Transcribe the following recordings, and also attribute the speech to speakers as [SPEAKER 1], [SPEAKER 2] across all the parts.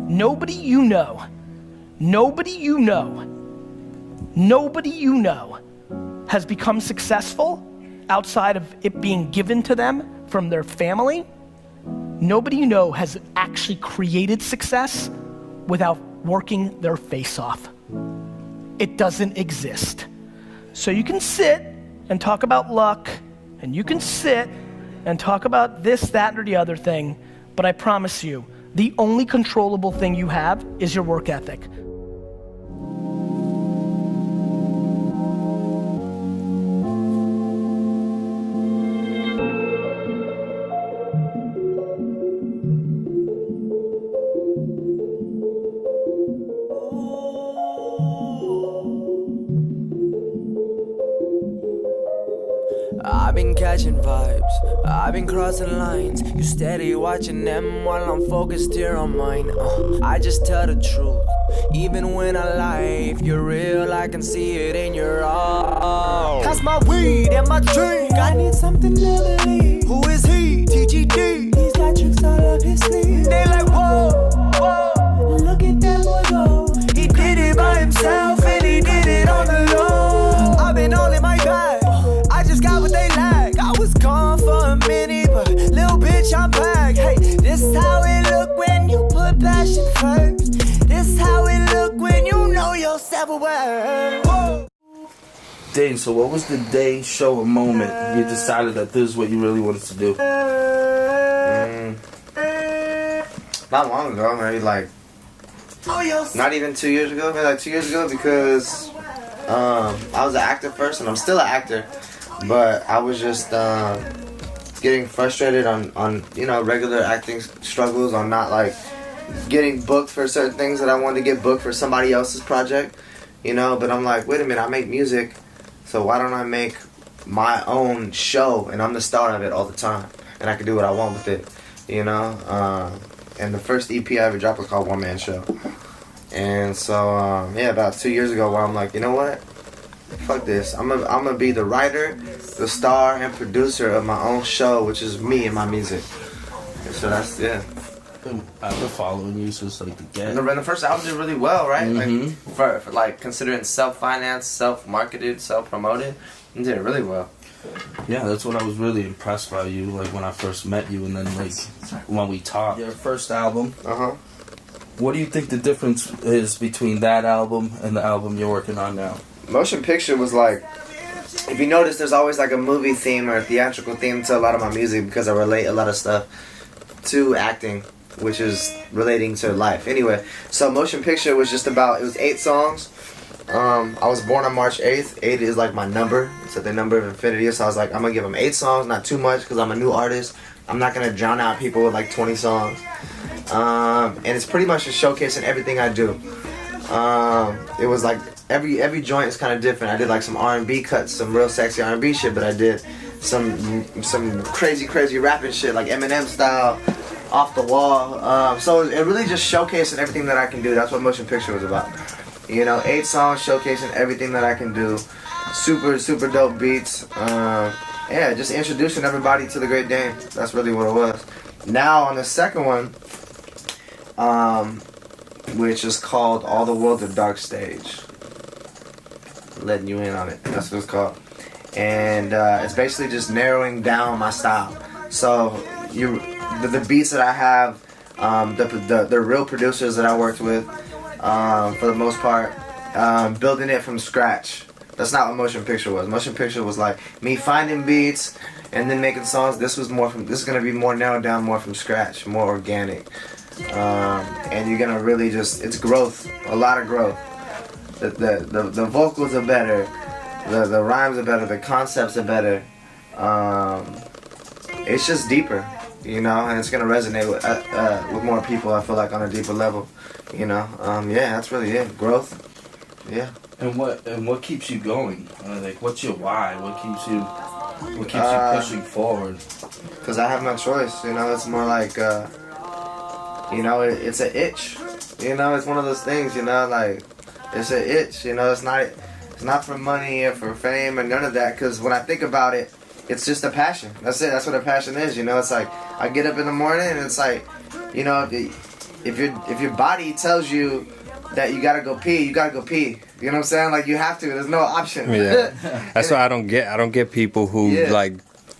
[SPEAKER 1] Nobody you know has become successful outside of it being given to them from their family. Nobody you know has actually created success without working their face off. It doesn't exist. So you can sit and talk about luck, and you can sit and talk about this, that, or the other thing, but I promise you, the only controllable thing you have is your work ethic.
[SPEAKER 2] I've been catching vibes, I've been crossing lines. You steady watching them while I'm focused here on mine. I just tell the truth, even when I lie. If you're real, I can see it in your eyes. That's my weed and my drink. I need something to believe. Who is he? TGD. He's got tricks all up his sleeve. They like, whoa, whoa. Look at that boy go. He did it by himself and he did it on the low. I've been all in my bag. I just got what they lack. I was gone for a minute, but little bitch, I'm back. Hey, this how it look when you put passion first. This how it look when you know your self-worth.
[SPEAKER 3] Dayne, so what was the day, show, or moment you decided that this is what you really wanted to do?
[SPEAKER 4] Not long ago, maybe like, not even 2 years ago, maybe like 2 years ago, because I was an actor first, and I'm still an actor. But I was just getting frustrated on you know, regular acting struggles, on not like getting booked for certain things that I wanted to get booked for somebody else's project, you know. But I'm like, wait a minute, I make music, so why don't I make my own show, and I'm the star of it all the time, and I can do what I want with it, you know. And the first EP I ever dropped was called One Man Show. And so yeah, about 2 years ago, where I'm like, you know what? Fuck this. I'm gonna be the writer, the star, and producer of my own show, which is me and my music. And so that's, yeah.
[SPEAKER 3] I've been following you since like the get.
[SPEAKER 4] And the first album did really well, right?
[SPEAKER 3] Mm-hmm.
[SPEAKER 4] Like, for like considering self-financed, self-marketed, self-promoted, it did really well.
[SPEAKER 3] Yeah, that's what I was really impressed by you, like when I first met you, and then like when we talked. Your first album. What do you think the difference is between that album and the album you're working on now?
[SPEAKER 4] Motion picture was like, if you notice, there's always like a movie theme or a theatrical theme to a lot of my music, because I relate a lot of stuff to acting, which is relating to life. Anyway, so motion picture was just about, it was 8 songs. I was born on March 8th. 8 is like my number. It's like the number of infinity. So I was like, I'm gonna give them 8 songs, not too much, because I'm a new artist. I'm not gonna drown out people with like 20 songs. And it's pretty much just showcasing everything I do. It was like every joint is kind of different. I did like some R&B cuts, some real sexy R&B shit, but I did some crazy rapping shit, like Eminem style, off the wall. So it really just showcasing everything that I can do. That's what motion picture was about. You know, 8 songs showcasing everything that I can do. Super dope beats. Yeah, just introducing everybody to the Great Dayne. That's really what it was. Now on the second one, which is called All the World's a Dark Stage. Letting you in on it. That's what it's called. And it's basically just narrowing down my style. So the beats that I have, the real producers that I worked with, for the most part, building it from scratch. That's not what motion picture was. Motion picture was like me finding beats and then making songs. This is gonna be more narrowed down, more from scratch, more organic. And you're gonna really just, it's growth, a lot of growth. The vocals are better, the rhymes are better, the concepts are better. It's just deeper, you know, and it's gonna resonate with more people, I feel like, on a deeper level, you know. Yeah, that's really it. Growth. Yeah.
[SPEAKER 3] And what keeps you going? Like, what's your why? What keeps you pushing forward?
[SPEAKER 4] Because I have no choice, you know. It's more like, you know, it's an itch. You know, it's one of those things, you know, like, it's an itch, you know. It's not for money or for fame or none of that, because when I think about it, it's just a passion. That's it. That's what a passion is, you know. It's like, I get up in the morning and it's like, you know, if your body tells you that you gotta go pee, you gotta go pee. You know what I'm saying? Like, you have to. There's no option.
[SPEAKER 5] Yeah. That's why I don't get people who like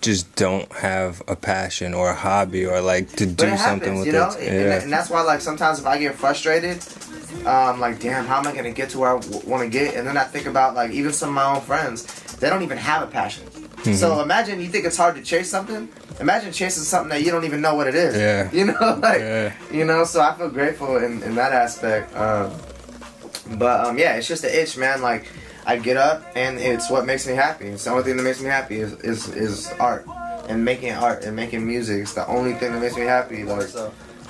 [SPEAKER 5] just don't have a passion or a hobby or like to do something with
[SPEAKER 4] you know?
[SPEAKER 5] it.
[SPEAKER 4] And that's why, like, sometimes if I get frustrated, like, damn, how am I gonna get to where I want to get? And then I think about, like, even some of my own friends, they don't even have a passion. So imagine you think it's hard to chase something. Imagine chasing something that you don't even know what it is.
[SPEAKER 5] Yeah.
[SPEAKER 4] You know, like, you know. So I feel grateful in that aspect. But yeah, it's just an itch, man. Like, I get up and it's what makes me happy. It's the only thing that makes me happy is art and making music. It's the only thing that makes me happy. Like,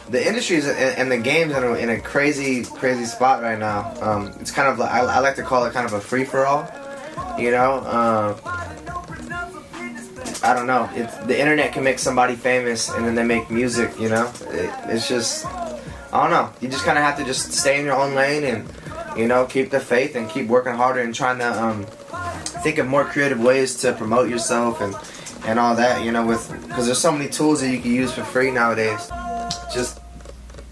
[SPEAKER 4] the industries and the games are in a crazy spot right now. It's kind of like, I like to call it kind of a free for all. You know. I don't know. The internet can make somebody famous, and then they make music. You know, it's just, I don't know. You just kind of have to just stay in your own lane and, you know, keep the faith and keep working harder and trying to think of more creative ways to promote yourself and all that. You know, because there's so many tools that you can use for free nowadays. Just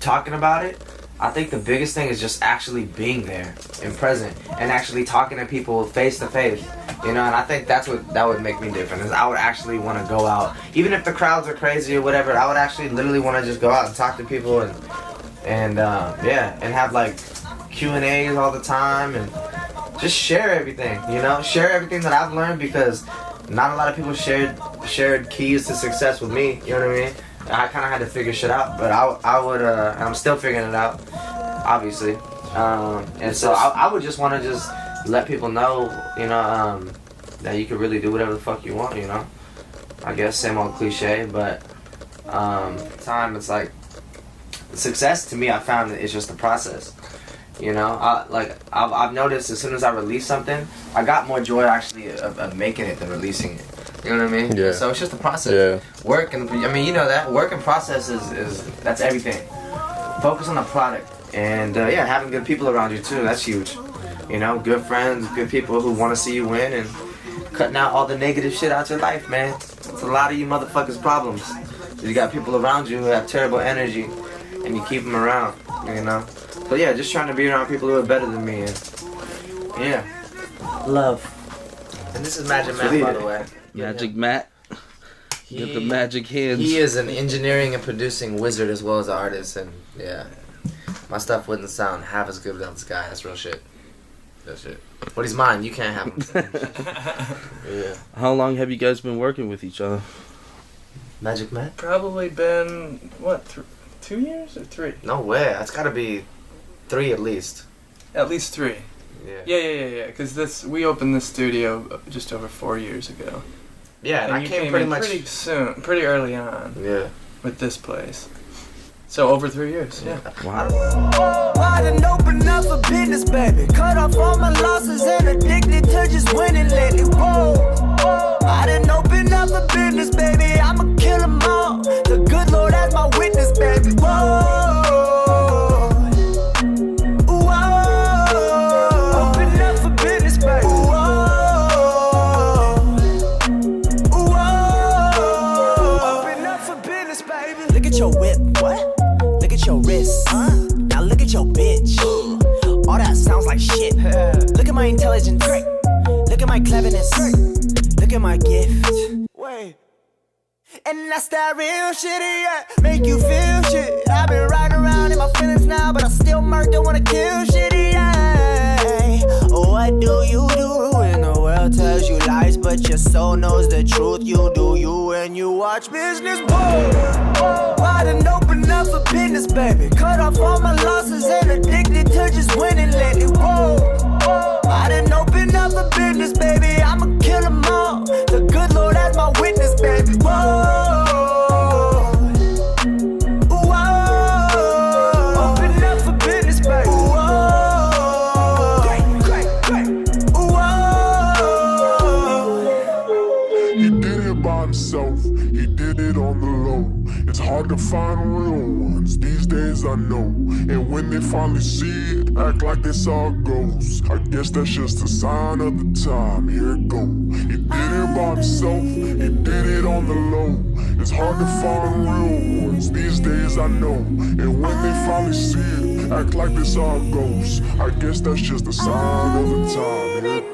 [SPEAKER 4] talking about it. I think the biggest thing is just actually being there and present and actually talking to people face to face, you know. And I think that would make me different. Is I would actually want to go out, even if the crowds are crazy or whatever. I would actually literally want to just go out and talk to people and have like Q&As all the time and just share everything, you know, share everything that I've learned, because not a lot of people shared keys to success with me. You know what I mean? I kind of had to figure shit out, but I would, and I'm still figuring it out, obviously. And so I would just want to just let people know, you know, that you can really do whatever the fuck you want, you know. I guess same old cliche, but it's like success to me. I found that it's just a process, you know. I've noticed as soon as I release something, I got more joy actually of making it than releasing it. You know what I mean?
[SPEAKER 5] Yeah.
[SPEAKER 4] So it's just a process.
[SPEAKER 5] Yeah.
[SPEAKER 4] Work and I mean, you know that work and process is that's everything. Focus on the product and having good people around you too. That's huge. You know, good friends, good people who want to see you win, and cutting out all the negative shit out your life, man. It's a lot of you motherfuckers' problems. So you got people around you who have terrible energy, and you keep them around. You know. So yeah, just trying to be around people who are better than me. And love. And this is Magic Matt, by the way.
[SPEAKER 3] Magic Matt. Get the magic hands.
[SPEAKER 4] He is an engineering and producing wizard as well as an artist, and yeah, my stuff wouldn't sound half as good without this guy. That's real shit. Real shit. But he's mine. You can't have him. Yeah.
[SPEAKER 3] How long have you guys been working with each other?
[SPEAKER 4] Magic Matt?
[SPEAKER 6] Probably been, what, 2 years or 3?
[SPEAKER 4] No way. That's gotta be 3 at least.
[SPEAKER 6] At least 3. Yeah. Because we opened this studio just over 4 years ago.
[SPEAKER 4] Yeah, and I
[SPEAKER 6] you
[SPEAKER 4] came
[SPEAKER 6] pretty early on.
[SPEAKER 4] Yeah.
[SPEAKER 6] With this place. So over 3 years. Yeah.
[SPEAKER 3] Wow.
[SPEAKER 2] I done opened up a business, baby. Cut off all my losses and addicted to just winning lately. Whoa. I done opened up a business, baby. I'ma kill them all. The good Lord as my witness, baby. Whoa. Open up for business, baby. Open up for business, baby. Look at your whip. What? Look at your wrist. Now look at your bitch. All that sounds like shit. Look at my intelligence. Look at my cleverness. Look at my gift. Wait. And that's that real shit, yeah. Make you feel shit. I've been riding around in my feelings now, but I still don't wanna kill shit, yeah. What do you do when the world tells you lies, but your soul knows the truth? You do you when you watch business. Whoa. I done opened up a business, baby. Cut off all my losses and addicted to just winning lately. Whoa. I done opened up a business, baby. I'ma kill them all. The good Lord as my witness, baby. Whoa. Open up for business, baby.
[SPEAKER 7] He did it by himself, he did it on the low. It's hard to find real ones these days, I know. And when they finally see it, act like they saw a ghost. I guess that's just a sign of the time, here it go. He did it by himself, he did it on the low. It's hard to find real ones these days, I know. And when they finally see it, act like this all goes. I guess that's just a sign of the time, yeah.